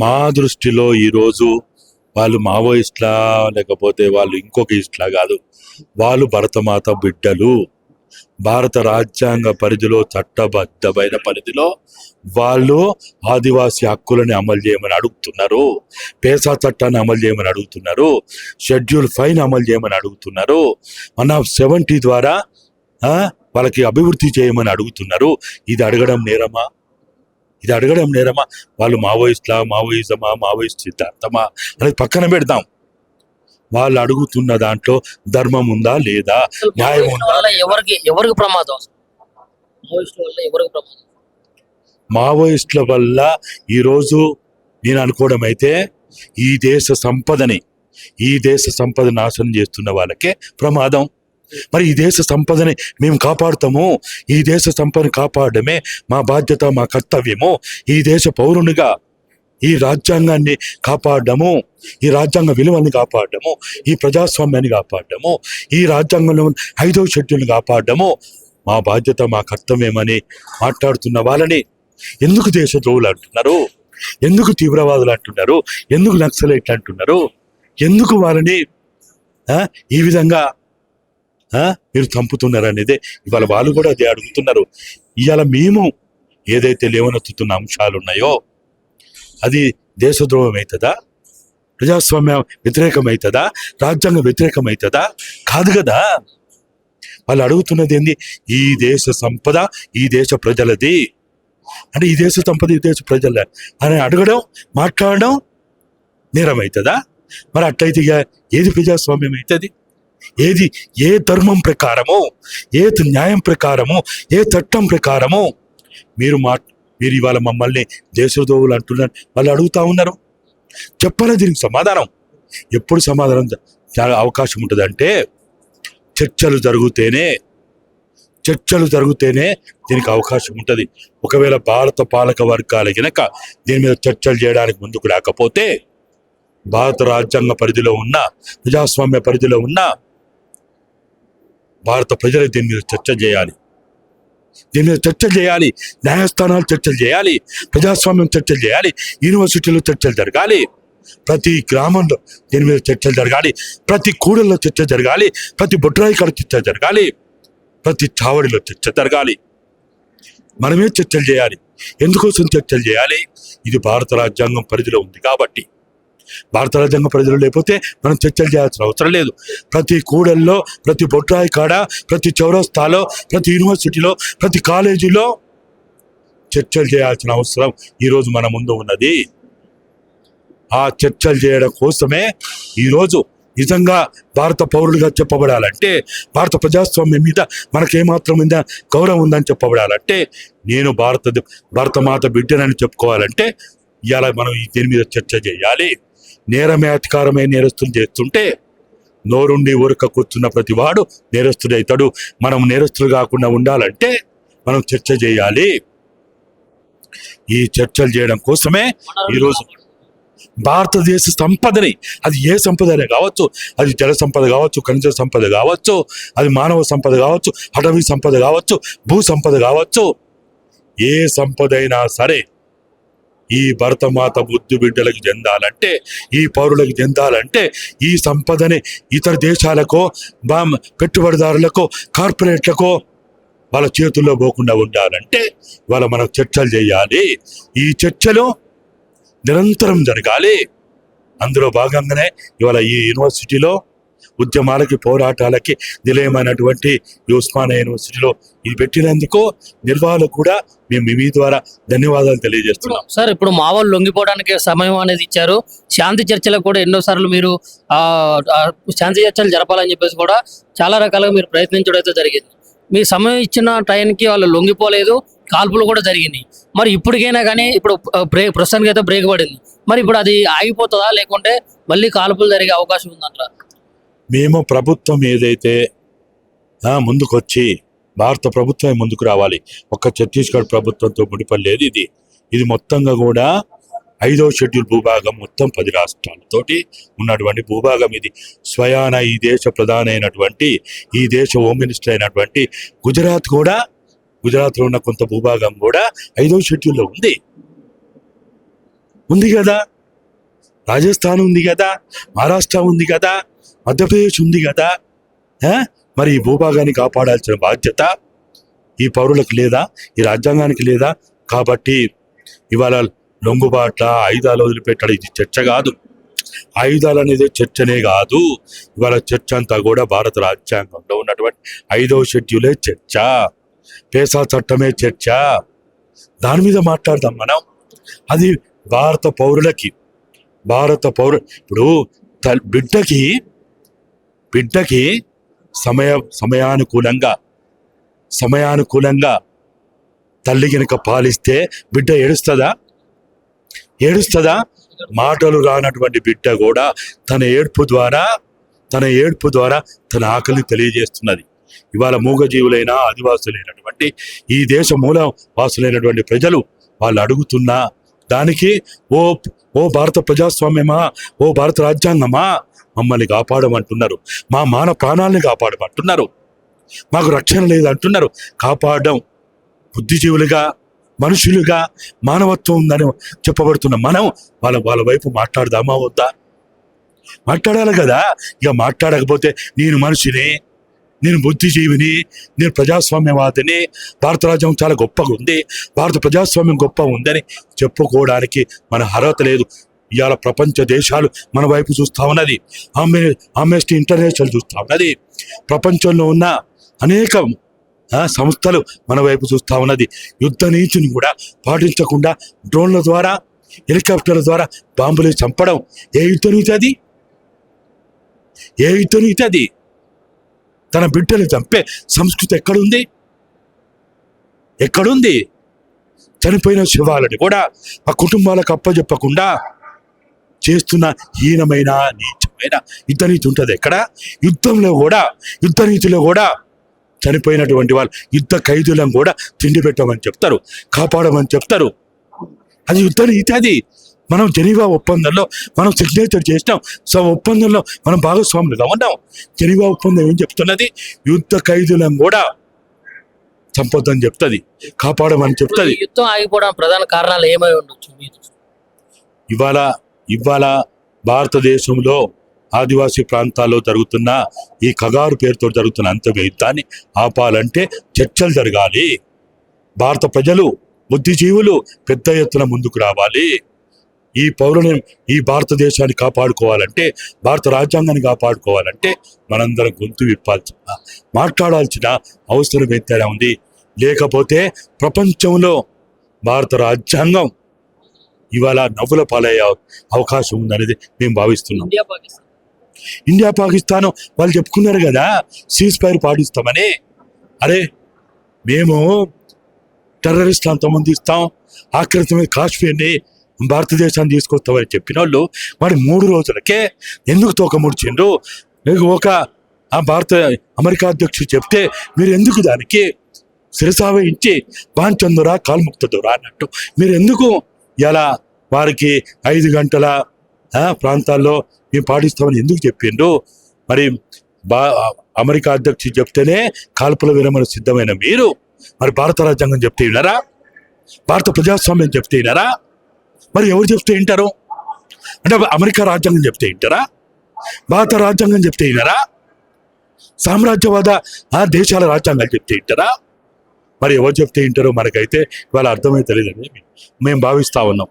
మా దృష్టిలో ఈరోజు వాళ్ళు మావోయిస్ట్లా లేకపోతే వాళ్ళు ఇంకొక ఇస్ట్లా కాదు, వాళ్ళు భరతమాత బిడ్డలు. భారత రాజ్యాంగ పరిధిలో చట్టబద్ధమైన పరిధిలో వాళ్ళు ఆదివాసీ హక్కులని అమలు చేయమని అడుగుతున్నారు, పేసా చట్టాన్ని అమలు చేయమని అడుగుతున్నారు, షెడ్యూల్ 5 అమలు చేయమని అడుగుతున్నారు, 170 ద్వారా వాళ్ళకి అభివృద్ధి చేయమని అడుగుతున్నారు. ఇది అడగడం నేరమా? ఇది అడగడం నేరమా? వాళ్ళు మావోయిజమా, మావోయిస్ట్ సిద్ధాంతమా అనేది పక్కన పెడదాం. వాళ్ళు అడుగుతున్న దాంట్లో ధర్మం ఉందా లేదా, న్యాయం ఉందా? ఎవరికి ప్రమాదం? మావోయిస్టుల వల్ల ఈరోజు నేను అనుకోవడం అయితే ఈ దేశ సంపద నాశనం చేస్తున్న వాళ్ళకే ప్రమాదం. మరి ఈ దేశ సంపదని మేము కాపాడుతాము, ఈ దేశ సంపదని కాపాడమే మా బాధ్యత, మా కర్తవ్యము. ఈ దేశ పౌరునిగా ఈ రాజ్యాంగాన్ని కాపాడము, ఈ రాజ్యాంగ విలువల్ని కాపాడము, ఈ ప్రజాస్వామ్యాన్ని కాపాడము, ఈ రాజ్యాంగంలో 5వ షెడ్యూల్ని కాపాడము మా బాధ్యత, మా కర్తవ్యమని మాట్లాడుతున్న వాళ్ళని ఎందుకు దేశద్రోహులు అంటున్నారు? ఎందుకు తీవ్రవాదులు అంటున్నారు? ఎందుకు నక్సలైట్లు అంటున్నారు? ఎందుకు వాళ్ళని ఈ విధంగా మీరు చంపుతున్నారు అనేది ఇవాళ వాళ్ళు కూడా అదే అడుగుతున్నారు. ఇవాళ మేము ఏదైతే లేవనెత్తుతున్న అంశాలు ఉన్నాయో అది దేశద్రోహం అవుతుందా, ప్రజాస్వామ్య వ్యతిరేకమవుతుందా, రాజ్యాంగ వ్యతిరేకమవుతుందా? కాదు కదా. వాళ్ళు అడుగుతున్నది ఏంది? ఈ దేశ సంపద ఈ దేశ ప్రజలది అంటే ఈ దేశ సంపద ఈ దేశ ప్రజల అని అడగడం, మాట్లాడడం నేరం అవుతుందా? మరి అట్లయితే ఏది ప్రజాస్వామ్యం అవుతుంది? ఏది ఏ ధర్మం ప్రకారము, ఏ న్యాయం ప్రకారము, ఏ చట్టం ప్రకారము మీరు ఇవాళ మమ్మల్ని దేశద్రోహులు అంటున్నారు? వాళ్ళు అడుగుతా ఉన్నారు. చెప్పాలి దీనికి సమాధానం. ఎప్పుడు సమాధానం చాలా అవకాశం ఉంటుంది అంటే చర్చలు జరిగితేనే దీనికి అవకాశం ఉంటుంది. ఒకవేళ భారత పాలక వర్గాల గనక దీని మీద చర్చలు చేయడానికి ముందుకు రాకపోతే భారత రాజ్యాంగ పరిధిలో ఉన్న, ప్రజాస్వామ్య పరిధిలో ఉన్న భారత ప్రజలు దీని మీద చర్చ చేయాలి, న్యాయస్థానాలు చర్చలు చేయాలి, ప్రజాస్వామ్యం చర్చలు చేయాలి, యూనివర్సిటీలో చర్చలు జరగాలి, ప్రతి గ్రామంలో దీని మీద చర్చలు జరగాలి, ప్రతి కూడల్లో చర్చ జరగాలి, ప్రతి బొడ్రాయి కాడ చర్చ జరగాలి, ప్రతి చావడిలో చర్చ జరగాలి. మనమే చర్చలు చేయాలి. ఎందుకోసం చర్చలు చేయాలి? ఇది భారత రాజ్యాంగం పరిధిలో ఉంది కాబట్టి. భారత రాజ్యాంగ పరిధిలో లేకపోతే మనం చర్చలు చేయాల్సిన అవసరం లేదు. ప్రతి కూడల్లో, ప్రతి బొడ్రాయి కాడ, ప్రతి చౌరస్తాలో, ప్రతి యూనివర్సిటీలో, ప్రతి కాలేజీలో చర్చలు చేయాల్సిన అవసరం ఈరోజు మన ముందు ఉన్నది. ఆ చర్చలు చేయడం కోసమే ఈరోజు నిజంగా భారత పౌరులుగా చెప్పబడాలంటే, భారత ప్రజాస్వామ్యం మీద మనకేమాత్రం గౌరవం ఉందని చెప్పబడాలంటే, నేను భారత మాత బిడ్డనని చెప్పుకోవాలంటే ఇవాళ మనం దీని మీద చర్చ చేయాలి. నేరమే అధికారమే నేరస్తులు చేస్తుంటే నోరుండి ఊరక కూర్చున్న ప్రతి వాడు నేరస్తుడైతాడు. మనం నేరస్తులు కాకుండా ఉండాలంటే మనం చర్చ చేయాలి. ఈ చర్చలు చేయడం కోసమే ఈరోజు భారతదేశ సంపదని, అది ఏ సంపదనే కావచ్చు, అది జల సంపద కావచ్చు, ఖనిజ సంపద కావచ్చు, అది మానవ సంపద కావచ్చు, అటవీ సంపద కావచ్చు, భూ సంపద కావచ్చు, ఏ సంపద అయినా సరే ఈ భరతమాత బుద్ధి బిడ్డలకు చెందాలంటే, ఈ పౌరులకు చెందాలంటే ఈ సంపదని ఇతర దేశాలకో, పెట్టుబడిదారులకో, కార్పొరేట్లకో వాళ్ళ చేతుల్లో పోకుండా ఉండాలంటే వాళ్ళ మనం చర్చలు చేయాలి. ఈ చర్చలు నిరంతరం జరగాలి. అందులో భాగంగానే ఇవాళ ఈ యూనివర్సిటీలో ఉద్యమాలకి, పోరాటాలకి నిలయమైనటువంటి ఉస్మానియా యూనివర్సిటీలో ఇది పెట్టినందుకు నిర్వాహకులకు కూడా మేము మీ ద్వారా ధన్యవాదాలు తెలియజేస్తున్నాం. సార్, ఇప్పుడు మా వాళ్ళు లొంగిపోవడానికి సమయం అనేది ఇచ్చారు. శాంతి చర్చలకు కూడా ఎన్నోసార్లు మీరు శాంతి చర్చలు జరపాలని చెప్పేసి కూడా చాలా రకాలుగా మీరు ప్రయత్నించడం అయితే జరిగింది. మీ సమయం ఇచ్చిన టైంకి వాళ్ళు లొంగిపోలేదు, కాల్పులు కూడా జరిగింది. మరి ఇప్పటికైనా కానీ ఇప్పుడు ప్రస్తుతానికి అయితే బ్రేక్ పడింది. మరి ఇప్పుడు అది ఆగిపోతుందా, లేకుంటే మళ్ళీ కాల్పులు జరిగే అవకాశం ఉందంట? మేము ప్రభుత్వం ఏదైతే ముందుకొచ్చి భారత ప్రభుత్వం ముందుకు రావాలి. ఒక్క ఛత్తీస్గఢ్ ప్రభుత్వంతో ముడిపడలేదు. ఇది మొత్తంగా కూడా 5వ షెడ్యూల్ భూభాగం, మొత్తం 10 రాష్ట్రాలతోటి ఉన్నటువంటి భూభాగం. ఇది స్వయాన ఈ దేశ ప్రధాని అయినటువంటి, ఈ దేశ హోమ్ మినిస్టర్ అయినటువంటి గుజరాత్లో ఉన్న కొంత భూభాగం కూడా 5వ షెడ్యూల్లో ఉంది. ఉంది కదా, రాజస్థాన్ ఉంది కదా, మహారాష్ట్ర ఉంది కదా, మధ్యప్రదేశ్ ఉంది కదా. మరి ఈ భూభాగాన్ని కాపాడాల్సిన బాధ్యత ఈ పౌరులకు లేదా, ఈ రాజ్యాంగానికి లేదా? కాబట్టి ఇవాళ లొంగుబాట్ల ఆయుధాలు వదిలిపెట్టడం ఇది చర్చ కాదు. ఆయుధాలు అనేది చర్చనే కాదు. ఇవాళ చర్చ అంతా కూడా భారత రాజ్యాంగంలో ఉన్నటువంటి 5వ షెడ్యూలే చర్చ, పేసా చట్టమే చర్చ. దాని మీద మాట్లాడదాం మనం. అది భారత పౌరులకి, ఇప్పుడు బిడ్డకి సమయానుకూలంగా తల్లి కనుక పాలిస్తే బిడ్డ ఏడుస్తుందా? మాటలు రానటువంటి బిడ్డ కూడా తన ఏడుపు ద్వారా తన ఆకలిని తెలియజేస్తున్నది. ఇవాళ మూగజీవులైన ఆదివాసులైనటువంటి ఈ దేశ మూల వాసులైనటువంటి ప్రజలు వాళ్ళు అడుగుతున్న దానికి ఓ భారత ప్రజాస్వామ్యమా, ఓ భారత రాజ్యాంగమా మమ్మల్ని కాపాడమంటున్నారు, మా మాన ప్రాణాలని కాపాడమంటున్నారు, మాకు రక్షణ లేదంటున్నారు. కాపాడడం బుద్ధిజీవులుగా, మనుషులుగా మానవత్వం ఉందని చెప్పబడుతున్న మనం వాళ్ళ వైపు మాట్లాడదామా వద్దా? మాట్లాడాలి కదా. ఇక మాట్లాడకపోతే నేను మనిషిని, నేను బుద్ధిజీవిని, నేను ప్రజాస్వామ్యవాదిని, భారత రాజ్యం చాలా గొప్పగా ఉంది, భారత ప్రజాస్వామ్యం గొప్ప ఉందని చెప్పుకోవడానికి మన అర్హత లేదు. ఇవాళ ప్రపంచ దేశాలు మన వైపు చూస్తూ ఉన్నది, ఆమ్నెస్టీ ఇంటర్నేషనల్ చూస్తూ ఉన్నది, ప్రపంచంలో ఉన్న అనేక సంస్థలు మన వైపు చూస్తూ ఉన్నది. యుద్ధ నీతిని కూడా పాటించకుండా డ్రోన్ల ద్వారా, హెలికాప్టర్ల ద్వారా బాంబులు చంపడం ఏ యుద్ధ నీతి అది? తన బిడ్డలు చంపే సంస్కృతి ఎక్కడుంది? చనిపోయిన శవాలని కూడా ఆ కుటుంబాలకు అప్పచెప్పకుండా చేస్తున్న హీనమైన నీచమైన యుద్ధ నీతి ఉంటుంది ఎక్కడ? యుద్ధ నీతిలో కూడా చనిపోయినటువంటి వాళ్ళు యుద్ధ ఖైదీలను కూడా తిండి పెట్టమని చెప్తారు, కాపాడమని చెప్తారు. అది యుద్ధ నీతి. అది మనం జెనీవా ఒప్పందంలో మనం సిగ్నేచర్ చేసినాం. ఒప్పందంలో మనం భాగస్వాములుగా ఉన్నాం. జెనీవా ఒప్పందం ఏం చెప్తున్నది? యుద్ధ ఖైదీలను కూడా చంపొద్దని చెప్తుంది, కాపాడమని చెప్తుంది. యుద్ధం ఆగిపోవడం ప్రధాన కారణాలు ఏమై ఉండొచ్చు? ఇవాళ భారతదేశంలో ఆదివాసీ ప్రాంతాల్లో జరుగుతున్న ఈ కగారు పేరుతో జరుగుతున్న అంతర్గత యుద్ధాన్ని ఆపాలంటే చర్చలు జరగాలి. భారత ప్రజలు, బుద్ధిజీవులు పెద్ద ఎత్తున ముందుకు రావాలి. ఈ పౌరులను, ఈ భారతదేశాన్ని కాపాడుకోవాలంటే, భారత రాజ్యాంగాన్ని కాపాడుకోవాలంటే మనందరం గొంతు మాట్లాడాల్సిన అవసరం ఎంతైనా ఉంది. లేకపోతే ప్రపంచంలో భారత రాజ్యాంగం ఇవాళ నవ్వుల పాలయ్యే అవకాశం ఉందనేది మేము భావిస్తున్నాం. ఇండియా పాకిస్తాన్ వాళ్ళు చెప్పుకున్నారు కదా సీజ్ ఫైర్ పాటిస్తామని. అరే మేము టెర్రరిస్ట్ అంతమందిస్తాం, ఆక్రమితమైన కాశ్మీర్ని భారతదేశాన్ని తీసుకొస్తామని చెప్పిన వాళ్ళు మరి 3 రోజులకే ఎందుకు తోకముడిచిండ్రు? అమెరికా అధ్యక్షుడు చెప్తే మీరు ఎందుకు దానికి శిరసావహించి వాంచందురా కాల్ముక్తదురా అన్నట్టు మీరు ఎందుకు ఇలా వారికి 5 గంటల ప్రాంతాల్లో మేము పాటిస్తామని ఎందుకు చెప్పిండ్రు? మరి అమెరికా అధ్యక్షుడు చెప్తేనే కాల్పుల విరమణ సిద్ధమైన మీరు మరి భారత రాజ్యాంగం చెప్తే వినరా? భారత ప్రజాస్వామ్యం చెప్తే వినరా? మరి ఎవరు చెప్తే వింటారు? అంటే అమెరికా రాజ్యాంగం చెప్తే వింటారా? భారత రాజ్యాంగం చెప్తే వినరా? సామ్రాజ్యవాద దేశాల రాజ్యాంగాలు చెప్తే వింటారా? మరి ఎవరు చెప్తే వింటారో మనకైతే ఇవాళ అర్థమైతే లేదని మేము భావిస్తా ఉన్నాం.